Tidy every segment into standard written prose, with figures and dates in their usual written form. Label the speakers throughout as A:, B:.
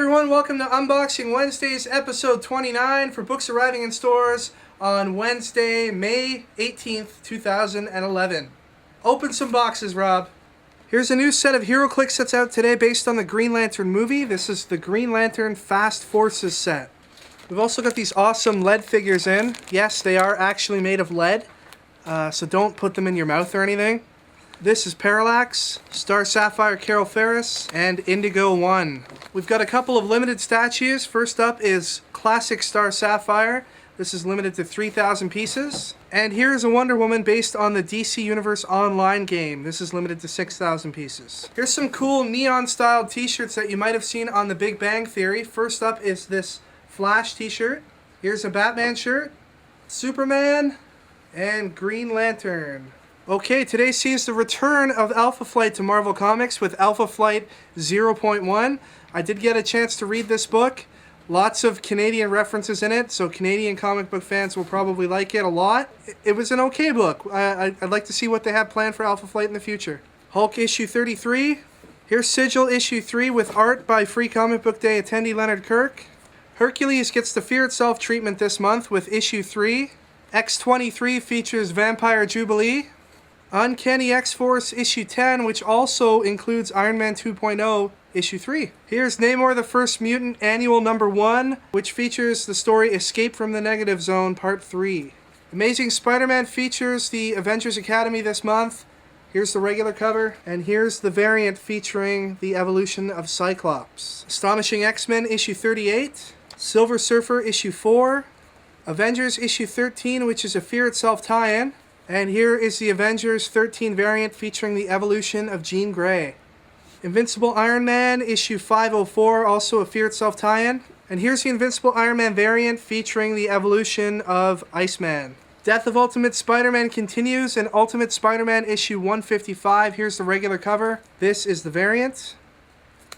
A: everyone, welcome to Unboxing Wednesdays, episode 29 for books arriving in stores on Wednesday, May 18th, 2011. Open some boxes, Rob. Here's a new set of HEROCLIX that's out today based on the Green Lantern movie. This is the Green Lantern Fast Forces set. We've also got these awesome lead figures in. Yes, they are actually made of lead, so don't put them in your mouth or anything. This is Parallax, Star Sapphire Carol Ferris, and Indigo 1. We've got a couple of limited statues. First up is Classic Star Sapphire. This is limited to 3,000 pieces. And here's a Wonder Woman based on the DC Universe Online game. This is limited to 6,000 pieces. Here's some cool neon-styled t-shirts that you might have seen on The Big Bang Theory. First up is this Flash t-shirt. Here's a Batman shirt, Superman, and Green Lantern. Okay, today sees the return of Alpha Flight to Marvel Comics with Alpha Flight 0.1. I did get a chance to read this book. Lots of Canadian references in it, so Canadian comic book fans will probably like it a lot. It was an okay book. I'd like to see what they have planned for Alpha Flight in the future. Hulk issue 33. Here's Sigil issue 3 with art by Free Comic Book Day attendee Leonard Kirk. Hercules gets the Fear Itself treatment this month with issue 3. X-23 features Vampire Jubilee. Uncanny X-Force issue 10, which also includes Iron Man 2.0 issue 3. Here's Namor the First Mutant Annual number 1, which features the story Escape from the Negative Zone Part 3. Amazing Spider-Man features the Avengers Academy this month. Here's the regular cover, and here's the variant featuring the evolution of Cyclops. Astonishing X-Men issue 38. Silver Surfer issue 4. Avengers issue 13, which is a Fear Itself tie-in. And here is the Avengers 13 variant featuring the evolution of Jean Grey. Invincible Iron Man issue 504, also a Fear Itself tie-in. And here's the Invincible Iron Man variant featuring the evolution of Iceman. Death of Ultimate Spider-Man continues in Ultimate Spider-Man issue 155. Here's the regular cover. This is the variant.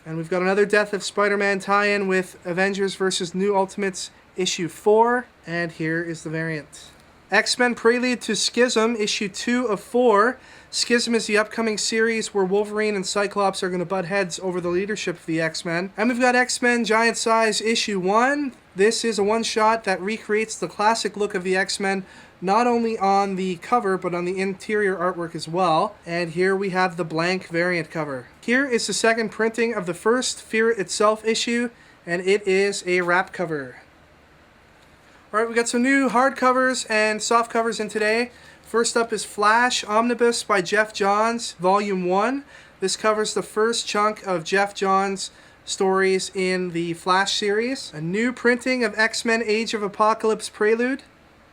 A: And we've got another Death of Spider-Man tie-in with Avengers vs. New Ultimates issue 4. And here is the variant. X-Men Prelude to Schism, issue 2 of 4. Schism is the upcoming series where Wolverine and Cyclops are going to butt heads over the leadership of the X-Men. And we've got X-Men Giant Size, issue 1. This is a one-shot that recreates the classic look of the X-Men, not only on the cover, but on the interior artwork as well. And here we have the blank variant cover. Here is the second printing of the first Fear Itself issue, and it is a wrap cover. Alright, we got some new hardcovers and soft covers in today. First up is Flash Omnibus by Jeff Johns, Volume 1. This covers the first chunk of Jeff Johns' stories in the Flash series. A new printing of X-Men Age of Apocalypse Prelude.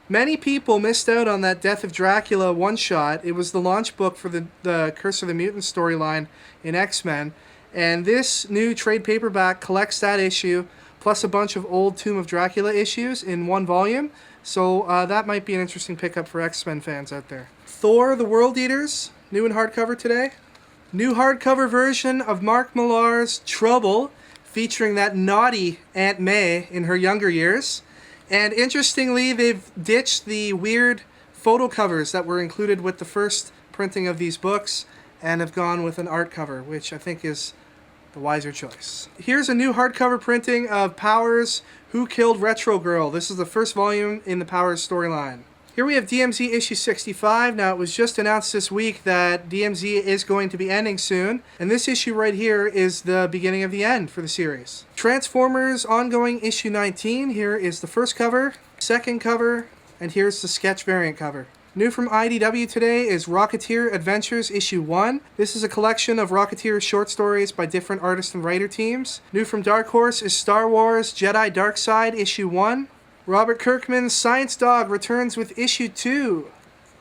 A: Many people missed out on that Death of Dracula one-shot. It was the launch book for the Curse of the Mutant storyline in X-Men. And this new trade paperback collects that issue, plus a bunch of old Tomb of Dracula issues in one volume. So that might be an interesting pickup for X-Men fans out there. Thor, the World Eaters, new in hardcover today. New hardcover version of Mark Millar's Trouble, featuring that naughty Aunt May in her younger years. And interestingly, they've ditched the weird photo covers that were included with the first printing of these books and have gone with an art cover, which I think is the wiser choice. Here's a new hardcover printing of Powers Who Killed Retro Girl. This is the first volume in the Powers storyline. Here we have DMZ issue 65. Now, it was just announced this week that DMZ is going to be ending soon, and this issue right here is the beginning of the end for the series. Transformers ongoing issue 19. Here is the first cover, second cover, and here's the sketch variant cover. New from IDW today is Rocketeer Adventures issue 1. This is a collection of Rocketeer short stories by different artist and writer teams. New from Dark Horse is Star Wars Jedi Dark Side issue 1. Robert Kirkman's Science Dog returns with issue 2.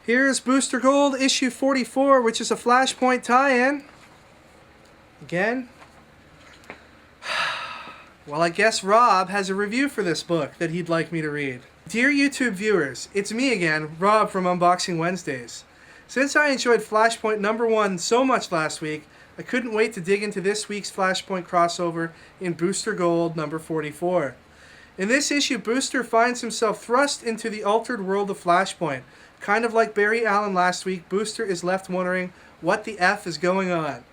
A: Here's Booster Gold issue 44, which is a Flashpoint tie-in. Again. Well, I guess Rob has a review for this book that he'd like me to read. Dear YouTube viewers, it's me again, Rob from Unboxing Wednesdays. Since I enjoyed Flashpoint number 1 so much last week, I couldn't wait to dig into this week's Flashpoint crossover in Booster Gold number 44. In this issue, Booster finds himself thrust into the altered world of Flashpoint. Kind of like Barry Allen last week, Booster is left wondering what the F is going on.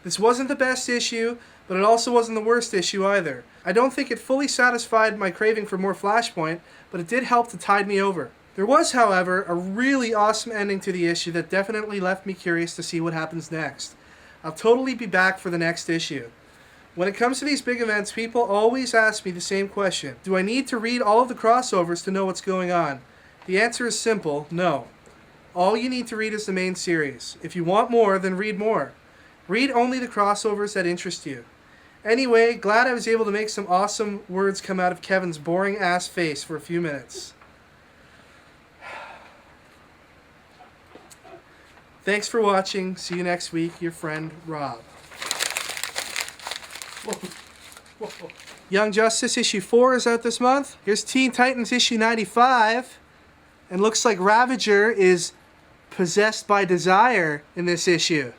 A: This wasn't the best issue, but it also wasn't the worst issue either. I don't think it fully satisfied my craving for more Flashpoint, but it did help to tide me over. There was, however, a really awesome ending to the issue that definitely left me curious to see what happens next. I'll totally be back for the next issue. When it comes to these big events, people always ask me the same question. Do I need to read all of the crossovers to know what's going on? The answer is simple, no. All you need to read is the main series. If you want more, then read more. Read only the crossovers that interest you. Anyway, glad I was able to make some awesome words come out of Kevin's boring ass face for a few minutes. Thanks for watching. See you next week. Your friend, Rob. Whoa. Young Justice issue 4 is out this month. Here's Teen Titans issue 95. And looks like Ravager is possessed by desire in this issue.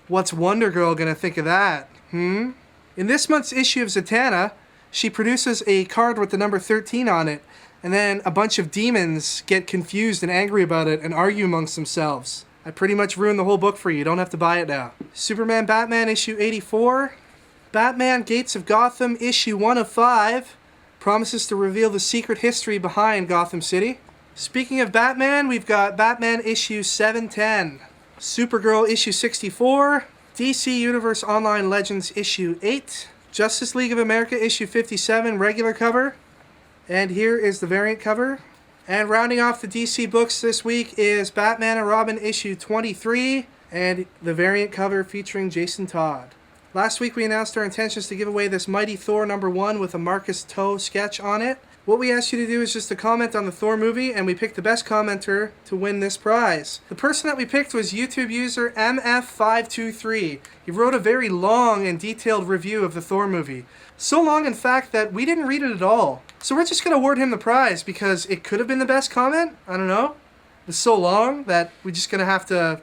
A: What's Wonder Girl gonna think of that? In this month's issue of Zatanna, she produces a card with the number 13 on it, and then a bunch of demons get confused and angry about it and argue amongst themselves. I pretty much ruined the whole book for you. You don't have to buy it now. Superman Batman issue 84. Batman Gates of Gotham issue 1 of 5 promises to reveal the secret history behind Gotham City. Speaking of Batman, we've got Batman issue 710. Supergirl issue 64. DC Universe Online Legends issue 8. Justice League of America issue 57 regular cover. And here is the variant cover. And rounding off the DC books this week is Batman and Robin issue 23 and the variant cover featuring Jason Todd. Last week we announced our intentions to give away this Mighty Thor #1 with a Marcus Toe sketch on it. What we asked you to do is just to comment on the Thor movie, and we picked the best commenter to win this prize. The person that we picked was YouTube user MF523. He wrote a very long and detailed review of the Thor movie. So long, in fact, that we didn't read it at all. So we're just going to award him the prize because it could have been the best comment. I don't know. It's so long that we're just going to have to,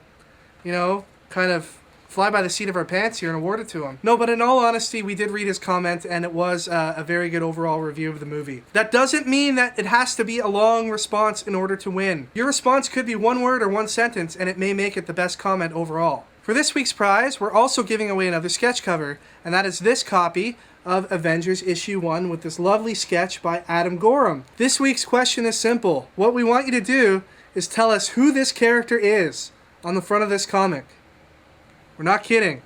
A: kind of fly by the seat of our pants here and award it to him. No, but in all honesty, we did read his comment, and it was a very good overall review of the movie. That doesn't mean that it has to be a long response in order to win. Your response could be one word or one sentence, and it may make it the best comment overall. For this week's prize, we're also giving away another sketch cover, and that is this copy of Avengers issue 1 with this lovely sketch by Adam Gorham. This week's question is simple. What we want you to do is tell us who this character is on the front of this comic. We're not kidding.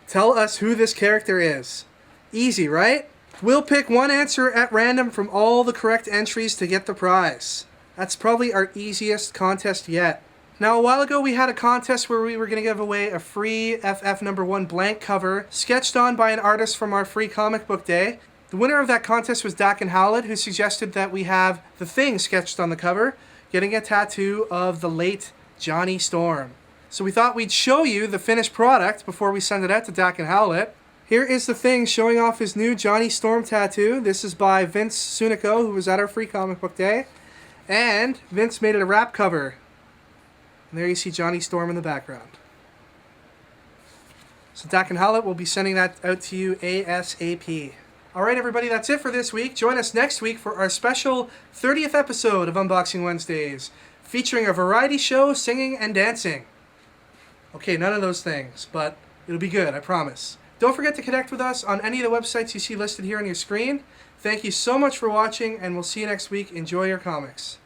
A: Tell us who this character is. Easy, right? We'll pick one answer at random from all the correct entries to get the prize. That's probably our easiest contest yet. Now, a while ago we had a contest where we were going to give away a free FF #1 blank cover sketched on by an artist from our free comic book day. The winner of that contest was Dak and Howlett, who suggested that we have the Thing sketched on the cover, getting a tattoo of the late Johnny Storm. So we thought we'd show you the finished product before we send it out to Dak and Howlett. Here is the Thing showing off his new Johnny Storm tattoo. This is by Vince Sunico, who was at our free comic book day. And Vince made it a wrap cover. And there you see Johnny Storm in the background. So Dak and Howlett will be sending that out to you ASAP. Alright everybody, that's it for this week. Join us next week for our special 30th episode of Unboxing Wednesdays, featuring a variety show, singing, and dancing. Okay, none of those things, but it'll be good, I promise. Don't forget to connect with us on any of the websites you see listed here on your screen. Thank you so much for watching, and we'll see you next week. Enjoy your comics.